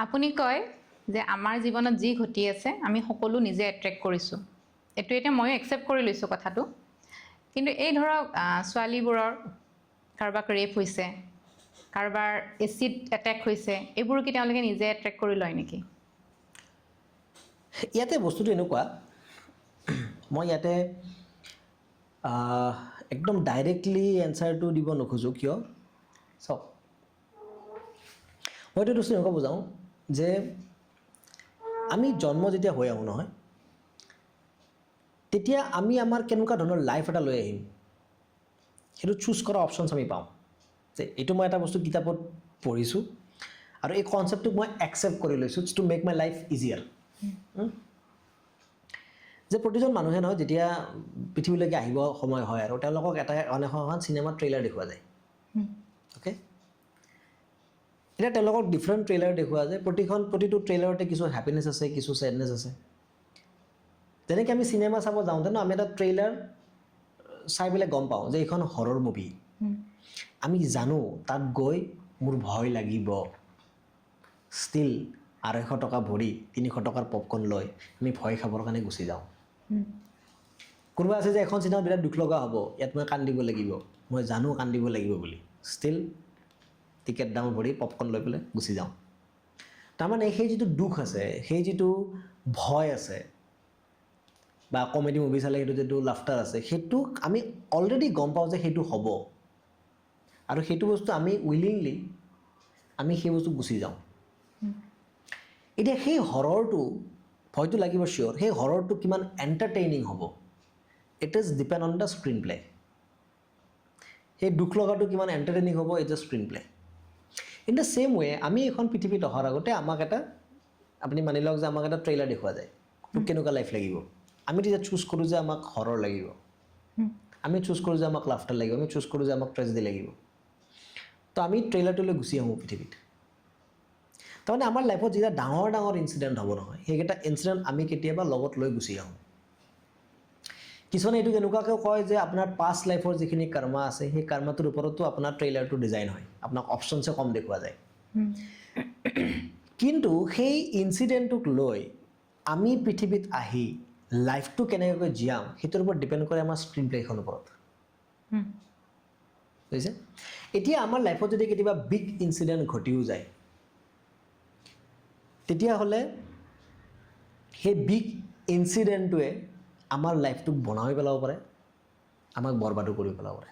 আপুনি কয় যে আমাৰ জীৱনত যি ঘটি আছে আমি সকলো নিজে এট্ৰেক্ট কৰিছোঁ। এইটো এতিয়া ময়ো একচেপ্ট কৰি লৈছোঁ কথাটো। কিন্তু এই ধৰক ছোৱালীবোৰৰ কাৰোবাক ৰেপ হৈছে, কাৰোবাৰ এচিড এটেক হৈছে, এইবোৰ কি তেওঁলোকে নিজে এট্ৰেক্ট কৰি লয় নেকি? ইয়াতে বস্তুটো এনেকুৱা, মই ইয়াতে একদম ডাইৰেক্টলি এনচাৰটো দিব নোখোজোঁ। কিয় চাওক, মই এইটো বস্তু এনেকুৱা বুজাওঁ যে আমি জন্ম যেতিয়া হৈ আহোঁ নহয়, তেতিয়া আমি আমাৰ কেনেকুৱা ধৰণৰ লাইফ এটা লৈ আহিম সেইটো চুজ কৰা অপশ্যনছ আমি পাওঁ। যে এইটো মই এটা বস্তু কিতাপত পঢ়িছোঁ আৰু এই কনচেপ্টটোক মই একচেপ্ট কৰি লৈছোঁ to make my life easier. যে প্ৰতিজন মানুহে নহয় যেতিয়া পৃথিৱীলৈকে আহিব সময় হয় আৰু তেওঁলোকক এটা এখন চিনেমাৰ ট্ৰেইলাৰ দেখুওৱা যায়। অ'কে, এতিয়া তেওঁলোকক ডিফাৰেণ্ট ট্ৰেইলাৰ দেখুওৱা যায়। প্ৰতিটো ট্ৰেইলাৰতে কিছু হেপিনেছ আছে, কিছু চেডনেছ আছে। যেনেকৈ আমি চিনেমা চাব যাওঁতে ন, আমি এটা ট্ৰেইলাৰ চাই পেলাই গম পাওঁ যে এইখন হৰৰ মুভি। আমি জানো তাত গৈ মোৰ ভয় লাগিব, ষ্টিল 250 টকা ভৰি 300 টকাৰ পপকৰ্ণ লৈ আমি ভয় খাবৰ কাৰণে গুচি যাওঁ। কোনোবা আছে যে এখন চিনেমা বিৰাট দুখ লগা হ'ব, ইয়াত মই কান্দিব লাগিব, মই জানো কান্দিব লাগিব বুলি, ষ্টিল টিকেট দাম ভৰি পপকৰ্ণ লৈ পেলাই গুচি যাওঁ। তাৰমানে সেই যিটো দুখ আছে, সেই যিটো ভয় আছে, বা কমেডি মুভি চালে সেইটো যিটো লাফটাৰ আছে, সেইটোক আমি অলৰেডি গম পাওঁ যে সেইটো হ'ব, আৰু সেইটো বস্তু আমি উইলিংলি আমি সেই বস্তু গুচি যাওঁ। এতিয়া সেই হৰৰটো ভয়টো লাগিব চিয়'ৰ, সেই হৰৰটো কিমান এণ্টাৰটেইনিং হ'ব it is depend on the screenplay. সেই দুখ লগাটো কিমান এণ্টাৰটেইনিং হ'ব it is screenplay. In the same way আমি এখন পৃথিৱীত অহাৰ আগতে আমাক এটা, আপুনি মানি লওক যে আমাক এটা ট্ৰেইলাৰ দেখুওৱা যায়, তোক কেনেকুৱা লাইফ লাগিব। আমি তেতিয়া চুজ কৰোঁ যে আমাক হৰৰ লাগিব, আমি চুজ কৰোঁ যে আমাক লাফটাৰ লাগিব, আমি চুজ কৰোঁ যে আমাক ট্ৰেজেডি লাগিব। তো আমি ট্ৰেইলাৰটোলৈ গুচি আহোঁ পৃথিৱীত। তাৰমানে আমাৰ লাইফত যেতিয়া ডাঙৰ ডাঙৰ ইনচিডেণ্ট হ'ব নহয়, সেইকেইটা ইনচিডেণ্ট আমি কেতিয়াবা লগত লৈ গুচি আহোঁ। কিছুমানে এইটো এনেকুৱাকৈ কয় যে আপোনাৰ পাষ্ট লাইফৰ যিখিনি কৰ্মা আছে, সেই কৰ্মাটোৰ ওপৰতো আপোনাৰ ট্ৰেইলাৰটো ডিজাইন হয়, আপোনাক অপশ্যনছে কম দেখুওৱা যায়। কিন্তু সেই ইনচিডেণ্টটোক লৈ আমি পৃথিৱীত আহি লাইফটো কেনেকৈ জীয়াম সেইটোৰ ওপৰত ডিপেণ্ড কৰে আমাৰ স্ক্ৰীন প্লেখনৰ ওপৰত। বুজিছে? এতিয়া আমাৰ লাইফত যদি কেতিয়াবা বিগ ইনচিডেণ্ট ঘটিও যায়, তেতিয়াহ'লে সেই বিগ ইনচিডেণ্টটোৱে আমাৰ লাইফটোক বনাই পেলাব পাৰে, আমাক বৰবাদো কৰি পেলাব পাৰে।